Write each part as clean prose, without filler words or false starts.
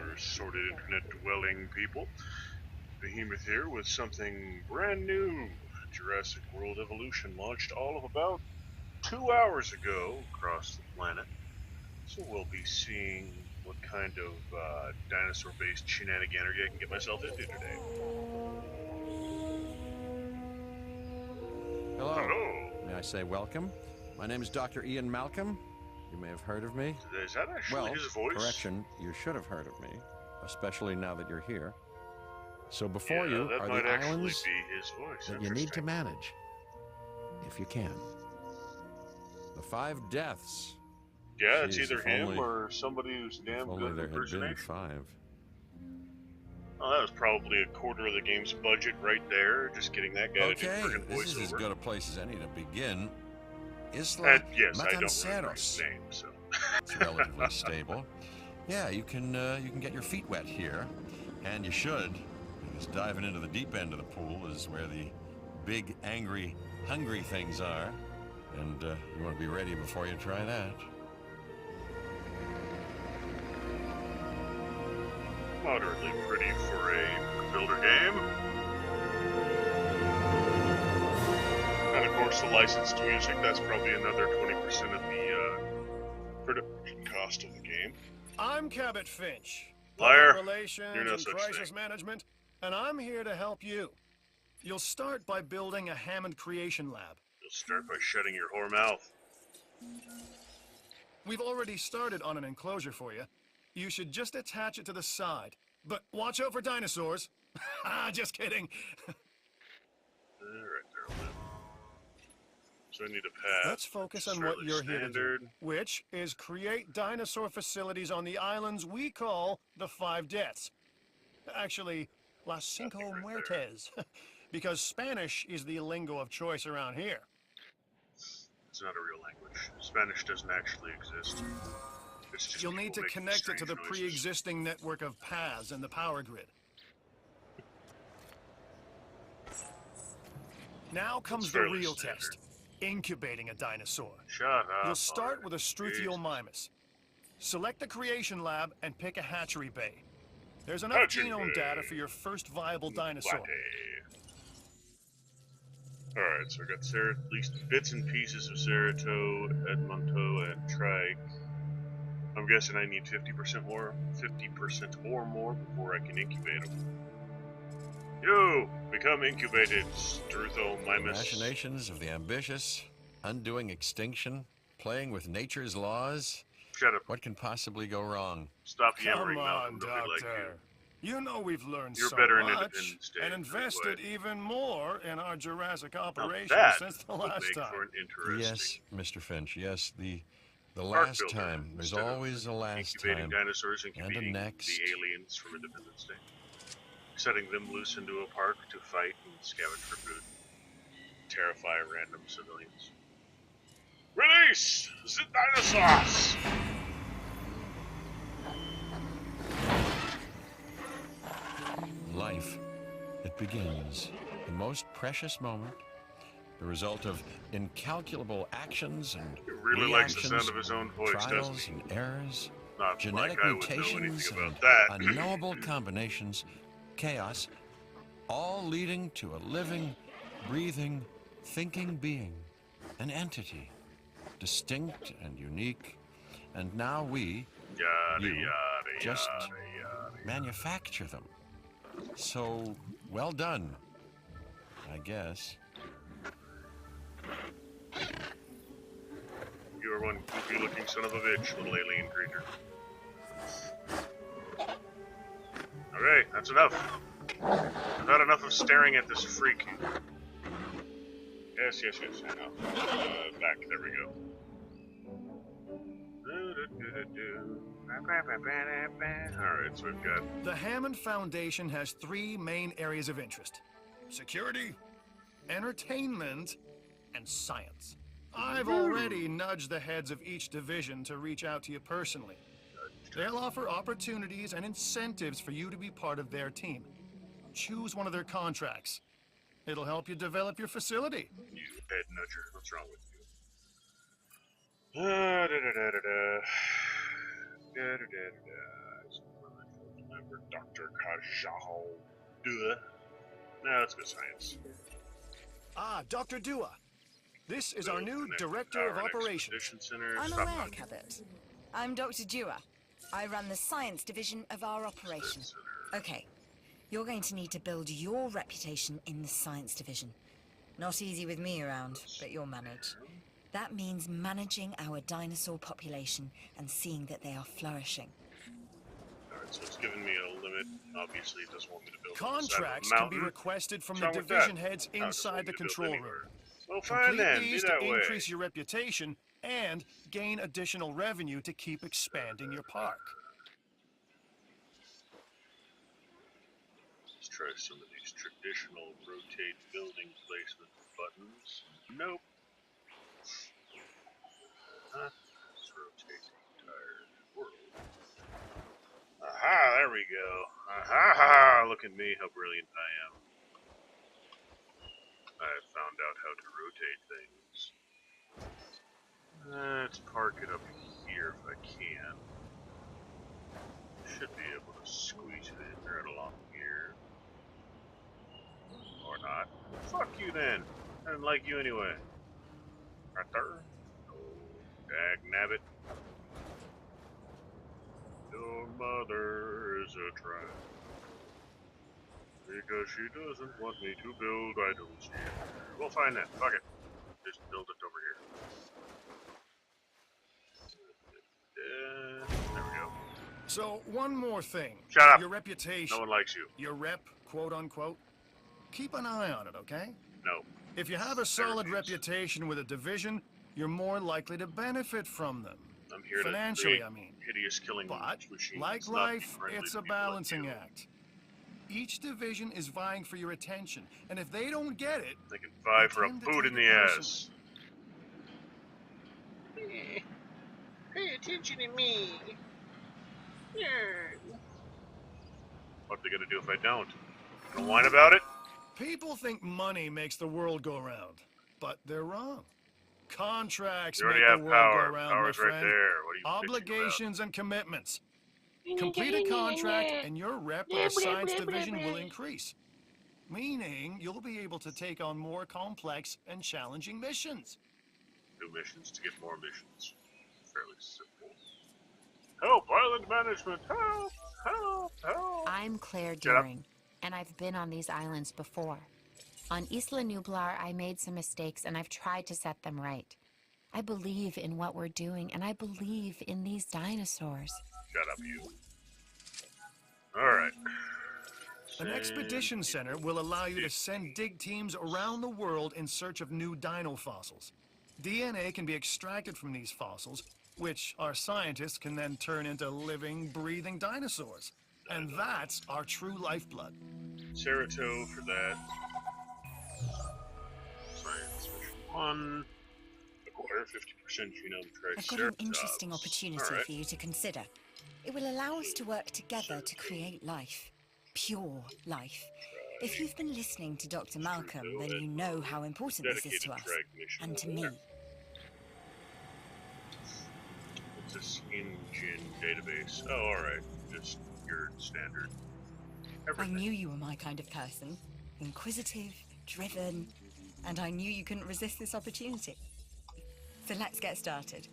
there, assorted internet-dwelling people. Behemoth here with something brand new. Jurassic World Evolution launched all of about 2 hours ago across the planet. So we'll be seeing what kind of dinosaur-based shenaniganery I can get myself into today. Hello. Hello. May I say welcome? My name is Dr. Ian Malcolm. You may have heard of me. Is that actually Well, his voice? correction, you should have heard of me, especially now that you're here. So before Yeah, you that are might the actually islands be his voice. that you need to manage, if you can. The 5 deaths. Yeah, it's Jeez, either if him only- or somebody who's If damn only good there at had been impersonation. 5. Oh, that was probably a quarter of the game's budget right there, just getting that guy to do Okay, friggin' this is as voiceover. good a place as any to begin. Isla Yes, I don't remember his Matanceros. name, so. It's relatively stable. Yeah, you can get your feet wet here, and you should, because diving into the deep end of the pool is where the big, angry, hungry things are, and you want to be ready before you try that. Moderately pretty for a builder game. And of course, the licensed music, that's probably another 20% of the production cost of the game. I'm Cabot Finch, Liar. Public Relations You're no and such Crisis thing. Management, and I'm here to help you. You'll start by building a Hammond Creation Lab. You'll start by shutting your whore mouth. We've already started on an enclosure for you. You should just attach it to the side. But watch out for dinosaurs. Just kidding. Alright, there, Lou. So I need a path. Let's focus on what you're here to do, which is create dinosaur facilities on the islands we call the 5 Deaths. Actually, Las Cinco Muertes, because Spanish is the lingo of choice around here. It's not a real language. Spanish doesn't actually exist. It's just You'll need to people making connect it to the strange noises. pre-existing network of paths and the power grid. Now comes the fairly real standard. test, incubating a dinosaur. Shut up. You'll start already. with a Jesus. Struthiomimus. Select the creation lab and pick a hatchery bay. There's enough Hatchery genome bay. data for your first viable dinosaur. Alright, so I got at least bits and pieces of Cerato, Edmonto, and Trike. I'm guessing I need 50% or more before I can incubate them. You become incubated, Struthiomimus. Machinations of the ambitious, undoing extinction, playing with nature's laws. Shut up. What can possibly go wrong? Stop Come yammering, on, Malcolm. Nobody like Doctor. You know we've learned You're so better in much Independence Day, and invested anyway. even more in our Jurassic Now operation that since the would last make time. for an interesting Yes, Mr. Finch, yes, the park last builder time. There's instead of always a last incubating time. dinosaurs, incubating next. the aliens from Independence Day. Setting them loose into a park to fight and scavenge for food. Terrify random civilians. Release the dinosaurs! Life, it begins. The most precious moment, the result of incalculable actions and He really likes the reactions, sound of his own voice, doesn't trials he? and errors, Not genetic like I would know mutations anything and about that. unknowable combinations, chaos, all leading to a living, breathing, thinking being, an entity, distinct and unique, and now we Yada, You yada, just yada, yada. manufacture them. So, well done, I guess. You are one goofy-looking son of a bitch, little alien creature. Okay, that's enough. I've had enough of staring at this freak. Yes, I know. Back, there we go. Alright, so we've got... The Hammond Foundation has 3 main areas of interest: security, entertainment, and science. I've already nudged the heads of each division to reach out to you personally. They'll offer opportunities and incentives for you to be part of their team. Choose one of their contracts. It'll help you develop your facility. You head nudger, what's wrong with you? Da-da-da-da-da. Da-da-da-da-da. Or Dr. Kajal. Duh. Nah, let's go science. Ah, Dr. Dua. This is our new Connect Director of Power and Operations. Expedition Center. I'm Stop aware, talking. Cabot. I'm Dr. Dua. I run the science division of our operation. Okay, you're going to need to build your reputation in the science division. Not easy with me around, but you'll manage. That means managing our dinosaur population and seeing that they are flourishing. Alright, so it's giving me a limit. Obviously, it doesn't want me to build Contracts on the side of a can be mountain. requested from What's the wrong with division that? heads No, it doesn't want inside me the to build control anywhere. room. Well, fine Complete then. these Be to that way. increase your reputation and gain additional revenue to keep expanding your park. Let's try some of these traditional rotate building placement buttons. Nope. Let's rotate the entire world. Aha, there we go. Aha, look at me, how brilliant I am. I found out how to rotate things. Let's park it up here if I can. Should be able to squeeze it in right along here. Or not. Fuck you then. I didn't like you anyway. Right there. Oh, dag nabbit. Your mother is a tramp. Because she doesn't want me to build items here. We'll find that. Fuck it. Just build it over here. There we go. So, one more thing. Shut up. Your reputation. No one likes you. Your rep, quote unquote. Keep an eye on it, okay? No. If you have a solid refuse. reputation with a division, you're more likely to benefit from them. I'm here Financially, to I mean. hideous killing But, machines. like not life, friendly it's to a people like balancing you. act. Each division is vying for your attention, and if they don't get it, They can vie they for a tend to boot take in it the personally. ass. Pay attention to me. Yeah. What are they gonna do if I don't? Gonna whine about it? People think money makes the world go round, but they're wrong. Contracts You make already the have world power. go round, my Power's right friend. there. What are you bitching Obligations and commitments. Complete a contract and your rep of the science division will increase. Meaning you'll be able to take on more complex and challenging missions. about? New missions to get more missions. Fairly simple. Help! Island management! Help! Help! Help! I'm Claire Shut up. Deering, and I've been on these islands before. On Isla Nublar, I made some mistakes, and I've tried to set them right. I believe in what we're doing, and I believe in these dinosaurs. Shut up, you. Alright. An expedition center will allow you to send dig teams around the world in search of new dino fossils. DNA can be extracted from these fossils, which our scientists can then turn into living, breathing dinosaurs. And that's our true lifeblood. Cerato for that. Science mission 1. Acquire 50% genome I've got an triceratops. interesting opportunity Alright. for you to consider. It will allow us to work together to create life. Pure life. If you've been listening to Dr. Malcolm, then you know how important this is to us. And to me. What's this engine database? Oh, alright. Just your standard. I Everything. knew you were my kind of person. Inquisitive, driven, and I knew you couldn't resist this opportunity. So let's get started.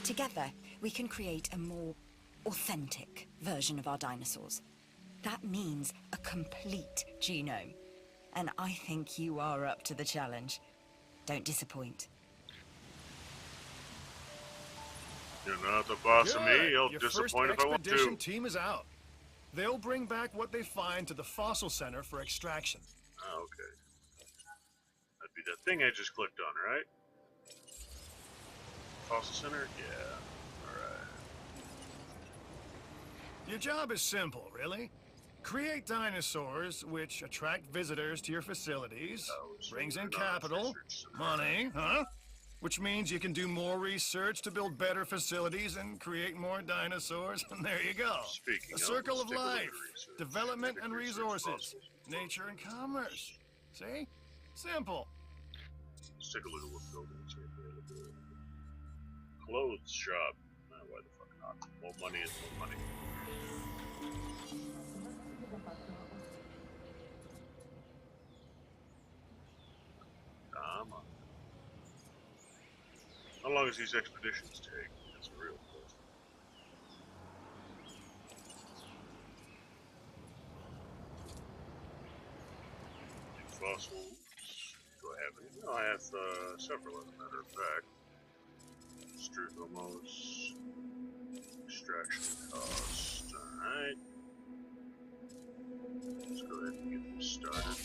Together, we can create a more authentic version of our dinosaurs. That means a complete genome. And I think you are up to the challenge. Don't disappoint. You're not the boss of me. Good. You'll Your disappoint if first I want expedition to. team is out. They'll bring back what they find to the fossil center for extraction. Oh, okay. That'd be that thing I just clicked on, right? Fossil Center? Yeah. Alright. Your job is simple, really. Create dinosaurs which attract visitors to your facilities, Oh, so brings in they're not capital, research centers. money, huh? Which means you can do more research to build better facilities and create more dinosaurs, and there you go. Speaking A of, circle let's of take a look at life, research. development Take a and research resources, fossils. nature and commerce. See? Simple. Let's take a look at what buildings are available. Clothes shop. More money is more money. Come on. How long does these expeditions take? That's a real question. Fossils. Do I have any? No, I have several, as a matter of fact. Struthomos. Extraction cost. Alright. Let's go ahead and get this started.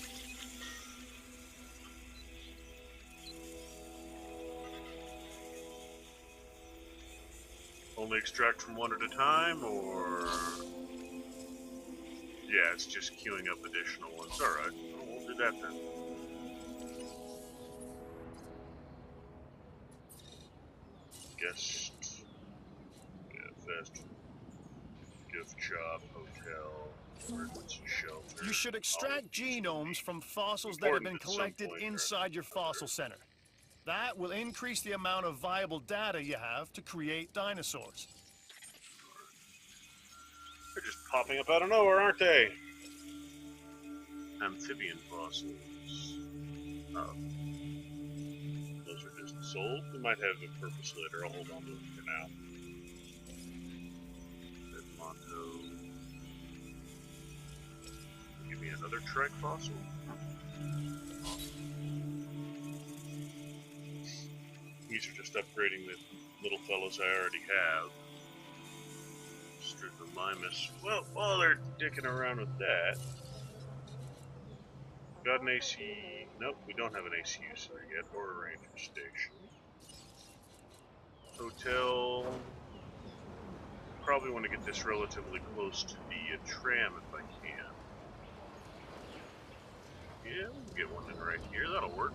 Only extract from one at a time, or... Yeah, it's just queuing up additional ones. Alright, we'll do that then. Guest... Yeah, fast food. Gift shop, hotel, emergency shelter. You should extract genomes from fossils that have been collected inside your fossil center. That will increase the amount of viable data you have to create dinosaurs. They're just popping up out of nowhere, aren't they? Amphibian fossils. Oh. Those are just sold. We might have a purpose later. I'll hold on to them for now. Edmonto. Give me another trike fossil. These are just upgrading the little fellows I already have. Strutholimus. Well, while they're dicking around with that, got an AC. Nope, we don't have an ACU center yet, or a ranger station. Hotel. Probably want to get this relatively close to the tram if I can. Yeah, we can get one in right here. That'll work.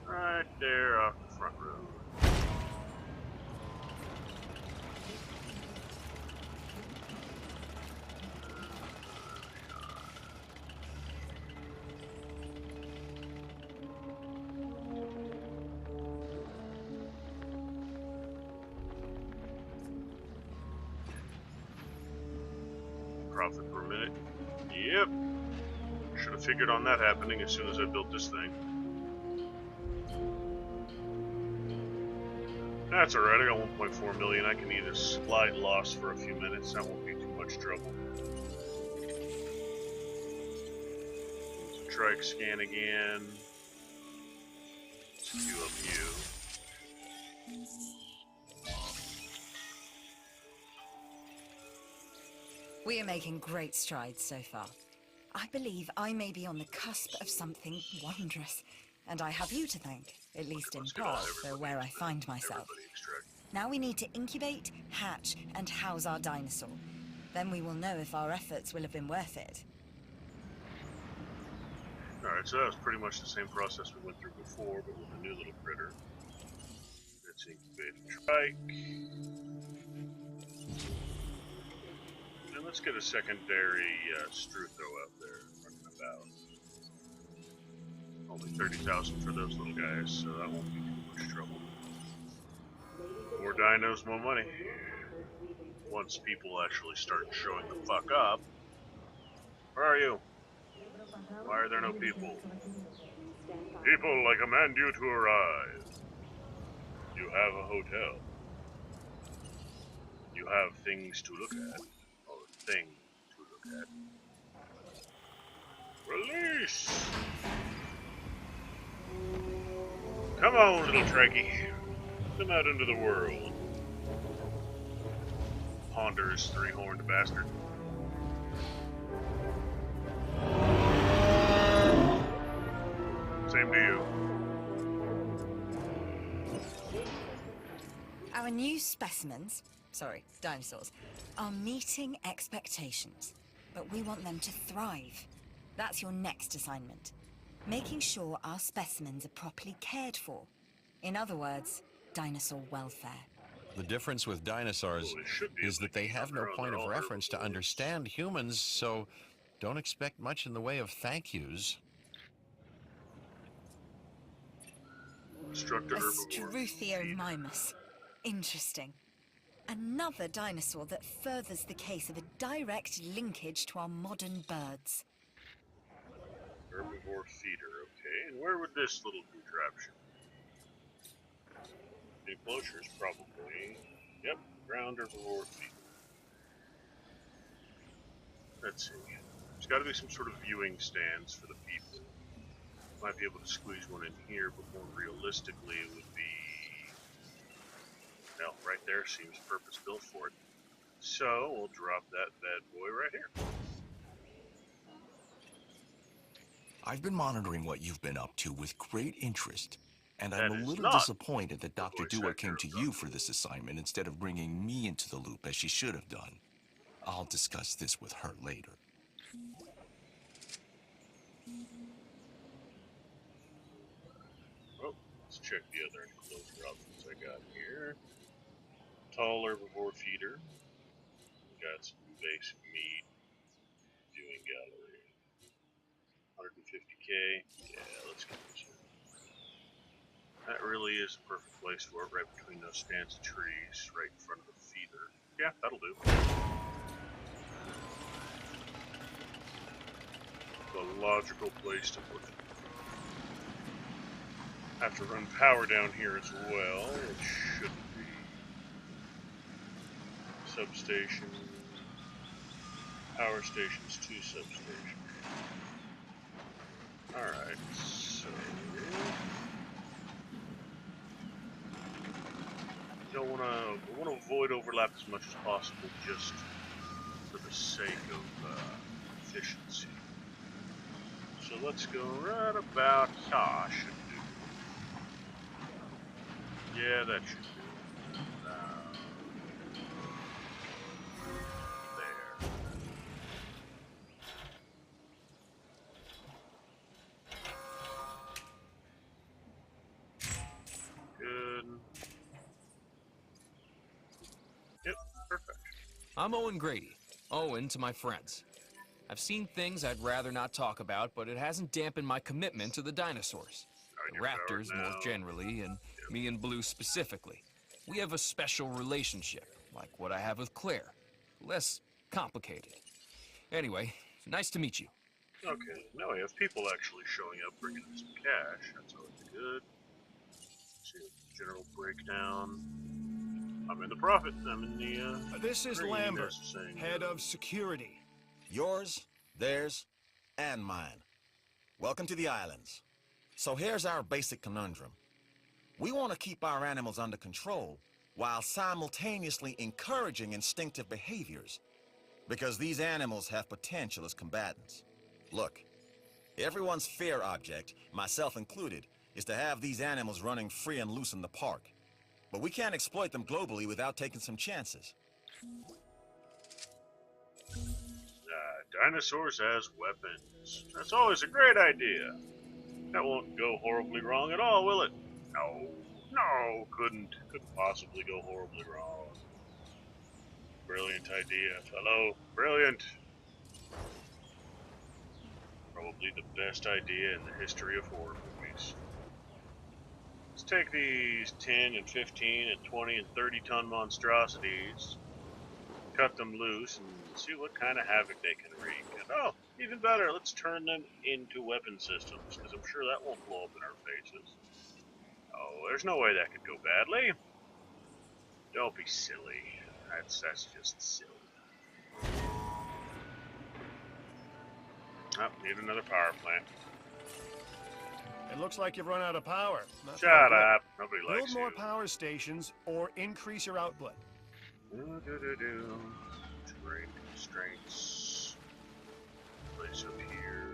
Right there off the front road. Profit per minute. Yep. Should have figured on that happening as soon as I built this thing. That's alright, I got 1.4 million. I can eat a slight loss for a few minutes. That won't be too much trouble. There's a trike scan again. Let's queue up you. We are making great strides so far. I believe I may be on the cusp of something wondrous, and I have you to thank, at least in part, for where I find myself. Now we need to incubate, hatch, and house our dinosaur. Then we will know if our efforts will have been worth it. Alright, so that was pretty much the same process we went through before, but with a new little critter. Let's incubate a trike. And let's get a secondary Strutho out there running about. Only 30,000 for those little guys, so that won't be too much trouble. More dinos, more money. Once people actually start showing the fuck up. Where are you? Why are there no people? People, I command you to arrive. You have a hotel. You have things to look at. Or thing to look at. Release! Come on, little trikey. Come out into the world. Ponderous three-horned bastard. Same to you. Our new specimens, dinosaurs, are meeting expectations. But we want them to thrive. That's your next assignment. Making sure our specimens are properly cared for. In other words, dinosaur welfare. The difference with dinosaurs is that they have no point of reference to understand humans, so don't expect much in the way of thank yous. Construct a A herbivore feeder. Struthiomimus. Interesting. Another dinosaur that furthers the case of a direct linkage to our modern birds. Herbivore feeder, okay. And where would this little contraption be? Enclosures, probably. Yep, ground herbivore feeder. Let's see. There's got to be some sort of viewing stands for the people. Might be able to squeeze one in here, but more realistically it would be... Well, right there seems purpose-built for it. So, we'll drop that bad boy right here. I've been monitoring what you've been up to with great interest, and I'm That a is little not disappointed that the Dr. voice Dewar actor came of to Dr. you for this assignment instead of bringing me into the loop as she should have done. I'll discuss this with her later. Oh, let's check the other enclosure options I got here. Tall herbivore feeder. Got some basic meat. Viewing gallery. 150k. Yeah, let's get this in. That really is a perfect place for it, right between those stands of trees, right in front of the feeder. Yeah, that'll do. The logical place to put it. Have to run power down here as well. It shouldn't be. Substation. Power stations to substation. Alright, so... We want to avoid overlap as much as possible, just for the sake of efficiency. So let's go right about here. Should do. Yeah, that should do. There. Good. Yep, perfect. I'm Owen Grady. Owen to my friends. I've seen things I'd rather not talk about, but it hasn't dampened my commitment to the dinosaurs. The raptors more generally, and me and Blue specifically. We have a special relationship, like what I have with Claire. Less complicated. Anyway, nice to meet you. Okay, now we have people actually showing up bringing us some cash. That's always good. See the general breakdown. I'm in the profit. I'm in the, This is green, Lambert, as the saying head goes. of security. Yours, theirs, and mine. Welcome to the islands. So here's our basic conundrum. We want to keep our animals under control while simultaneously encouraging instinctive behaviors, because these animals have potential as combatants. Look, everyone's fear object, myself included, is to have these animals running free and loose in the park. But we can't exploit them globally without taking some chances. Dinosaurs as weapons. That's always a great idea. That won't go horribly wrong at all, will it? No, couldn't possibly go horribly wrong. Brilliant idea, fellow. Brilliant. Probably the best idea in the history of horror movies. Let's take these 10 and 15 and 20 and 30 ton monstrosities, cut them loose, and see what kind of havoc they can wreak. And oh, even better, let's turn them into weapon systems, because I'm sure that won't blow up in our faces. Oh, there's no way that could go badly. Don't be silly. That's just silly. Oh, need another power plant. It looks like you've run out of power. That's Shut not good. up. Nobody Build likes more you. power stations or increase your output. Terrain constraints. Place up here.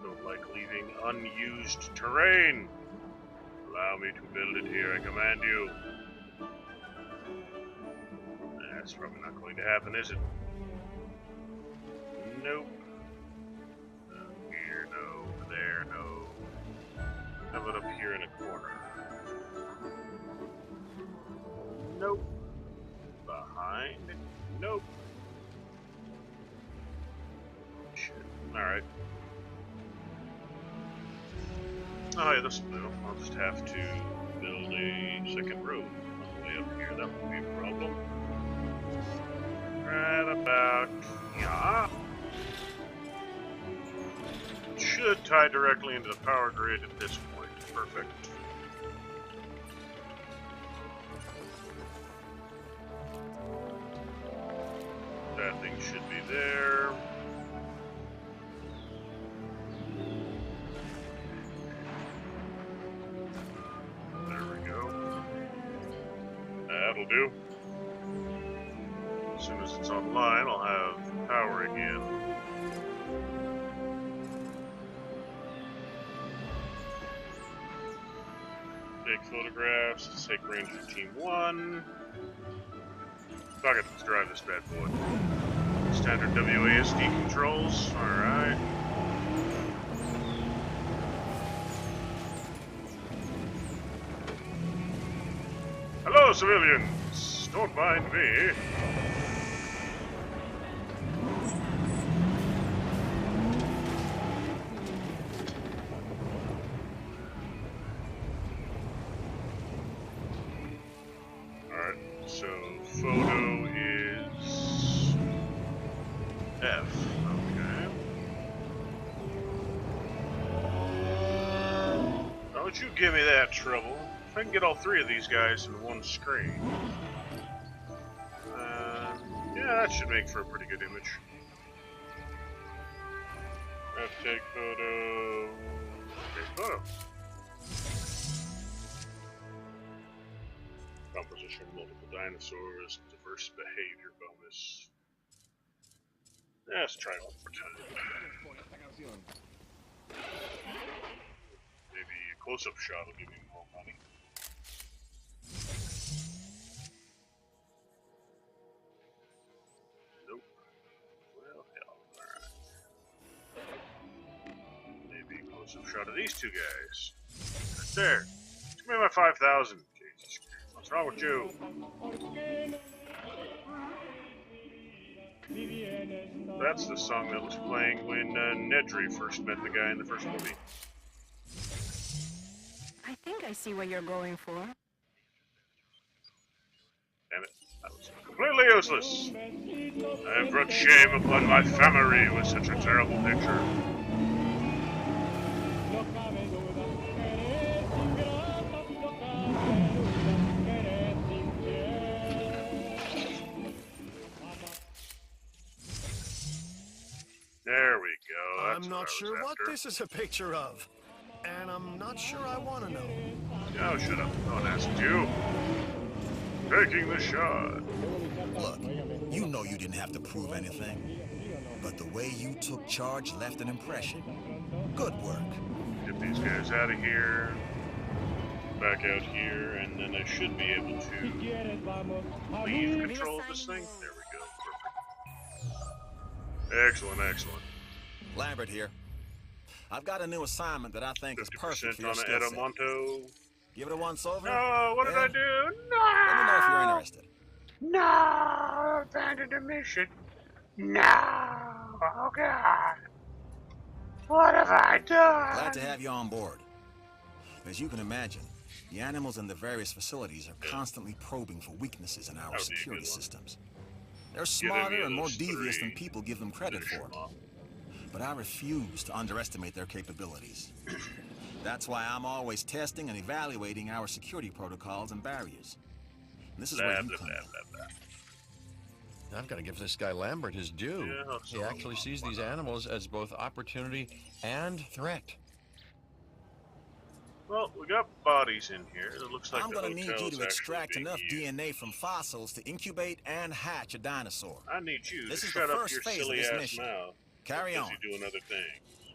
Don't like leaving unused terrain. Allow me to build it here, I command you. That's probably not going to happen, is it? Nope. No here, no. There, no. How about up here in a corner? Nope. Behind? Nope. Shit. Alright. Oh yeah, this will do. I'll just have to build a second road on the way up here. That won't be a problem. Right about, yeah. Should tie directly into the power grid at this point. Perfect. That thing should be there. There we go. That'll do. As soon as it's online, I'll have power again. Take photographs. Let's take Ranger Team 1. Fuck it, let's drive this bad boy. Standard WASD controls. Alright. Hello, civilians! Don't mind me. Alright, so photo is F. Okay. Don't you give me that trouble. If I can get all three of these guys in one screen. Yeah, that should make for a pretty good image. F take photo. Take photo. Composition, multiple dinosaurs, diverse behavior bonus. Let's try one more time. Maybe a close-up shot will give me more money. Nope. Well, hell, alright. Maybe a close-up shot of these two guys. Right there. Give me my 5,000. Jesus Christ. What's wrong with you? That's the song that was playing when Nedry first met the guy in the first movie. I think I see what you're going for. Damn it. That was completely useless. I have brought shame upon my family with such a terrible picture. There we go. That's I'm not sure what after. this is a picture of. And I'm not sure I want to know. Oh, shut up. No one asked you. Taking the shot. Look, you know you didn't have to prove anything. But the way you took charge left an impression. Good work. Get these guys out of here. Back out here, and then I should be able to leave control of this thing. There we go. Perfect. Excellent, excellent. Lambert here. I've got a new assignment that I think is perfect for your on skill set. Edamonto. Give it a once over. No, what did I do? No! Let me know if you're interested. No! Abandoned the mission. No! Oh, God. What have I done? Glad to have you on board. As you can imagine, the animals in the various facilities are constantly probing for weaknesses in our security systems. They're smarter and more devious than people give them credit for. But I refuse to underestimate their capabilities. That's why I'm always testing and evaluating our security protocols and barriers. And this is where you come in. I've got to give this guy Lambert his due. Yeah, he actually sees these animals as both opportunity and threat. Well, we got bodies in here. It looks like I'm the gonna need you hotel's to extract actually enough being used. DNA from fossils to incubate and hatch a dinosaur. I need you This to is the shut up first your phase of silly this ass mission. mouth. Carry on. Because you're doing other things.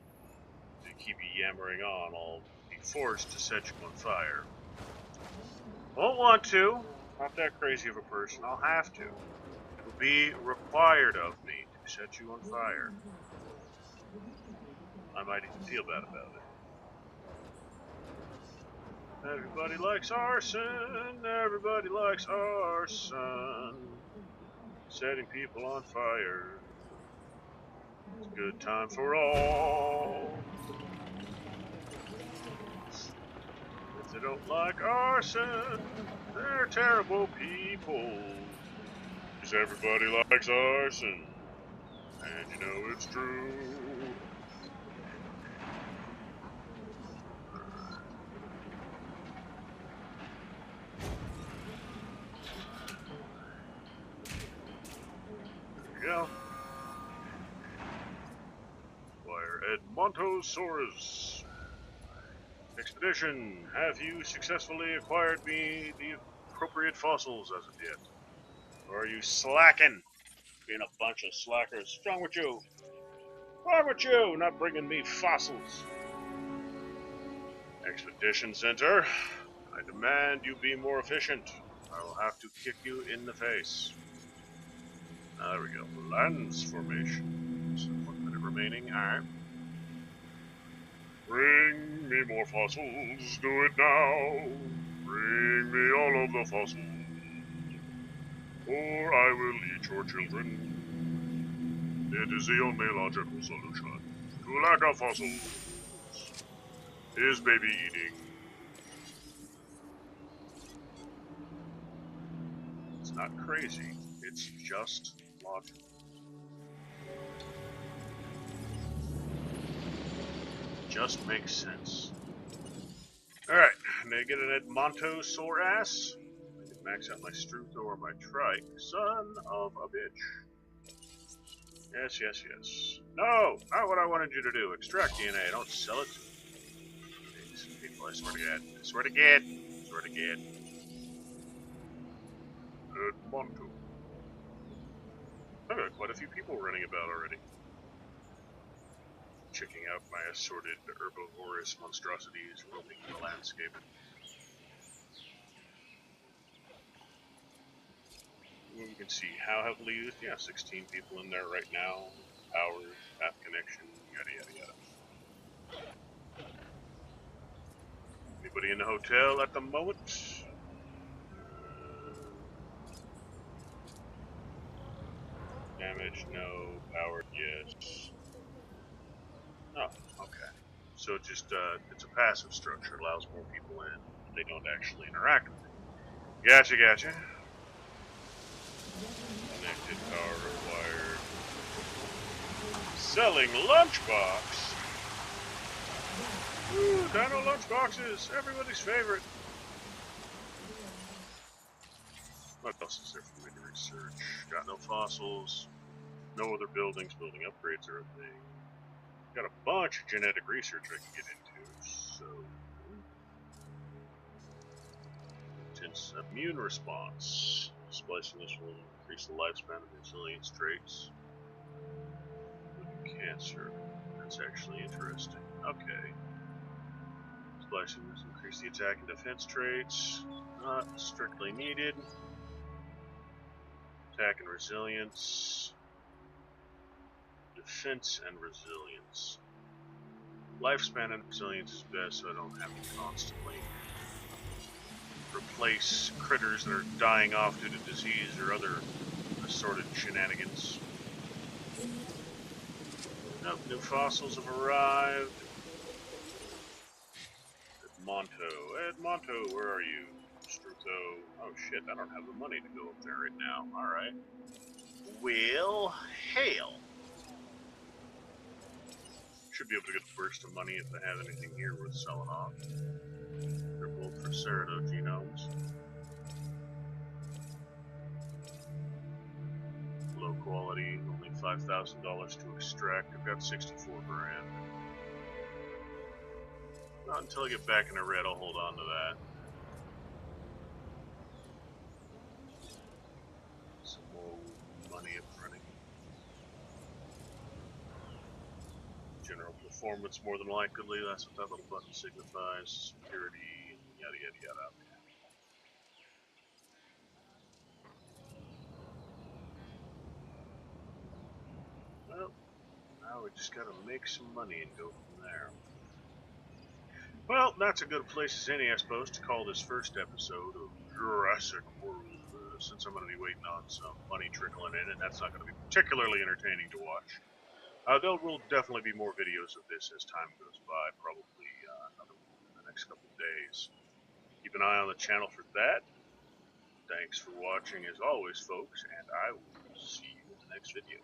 If you keep yammering on, I'll be forced to set you on fire. Won't want to. Not that crazy of a person. I'll have to. It will be required of me to set you on fire. I might even feel bad about it. Everybody likes arson. Everybody likes arson. Setting people on fire. It's a good time for all. I don't like arson. They're terrible people. Because everybody likes arson. And you know it's true. There we go. Acquire Edmontosaurus. Expedition, have you successfully acquired me the appropriate fossils as of yet? Or are you slacking? Being a bunch of slackers. What's wrong with you? What's wrong with you? Not bringing me fossils. Expedition Center, I demand you be more efficient. I will have to kick you in the face. There we go. Lance formations. 1 minute remaining. Alright. Bring me more fossils. Do it now. Bring me all of the fossils. Or I will eat your children. It is the only logical solution to lack of fossils. Is baby eating. It's not crazy. It's just logical. Just makes sense. Alright, I'm gonna get an Edmontosaur ass. I can max out my Strutho or my Trike. Son of a bitch. Yes, yes, yes. No! Not what I wanted you to do. Extract DNA. Don't sell it to these people, I swear to God. I swear to God. I swear to God. Edmonto. I've got quite a few people running about already. Checking out my assorted herbivorous monstrosities roaming the landscape. You can see how heavily used. Yeah, 16 people in there right now. Power, path connection, yada yada yada. Anybody in the hotel at the moment? Damage, no. Powered, yes. Oh, okay. So just it's a passive structure. It allows more people in. They don't actually interact with it. Gotcha, gotcha. Connected, power required. Selling lunchbox. Ooh, dino lunchboxes, everybody's favorite. What else is there for me to research? Got no fossils, no other buildings. Building upgrades are a thing. Got a bunch of genetic research I can get into, so... Intense immune response. Splicing this will increase the lifespan of resilience traits. Cancer. That's actually interesting. Okay. Splicing this will increase the attack and defense traits. Not strictly needed. Attack and resilience. Defense and resilience. Lifespan and resilience is best, so I don't have to constantly replace critters that are dying off due to disease or other assorted shenanigans. Nope, new fossils have arrived. Edmonto, where are you? Strutho. Oh shit, I don't have the money to go up there right now. Alright. Well, hell. Should be able to get a burst of money if I have anything here worth selling off. They're both for ceratogenomes. Low quality, only $5,000 to extract. I've got 64 grand. Not until I get back in the red, I'll hold on to that. Some more money up running. General performance, more than likely. That's what that little button signifies. Security, yada yada yada. Well, now we just gotta make some money and go from there. Well, that's a good place as any, I suppose, to call this first episode of Jurassic World, since I'm going to be waiting on some money trickling in, and that's not going to be particularly entertaining to watch. There will definitely be more videos of this as time goes by, probably another one in the next couple of days. Keep an eye on the channel for that. Thanks for watching as always, folks, and I will see you in the next video.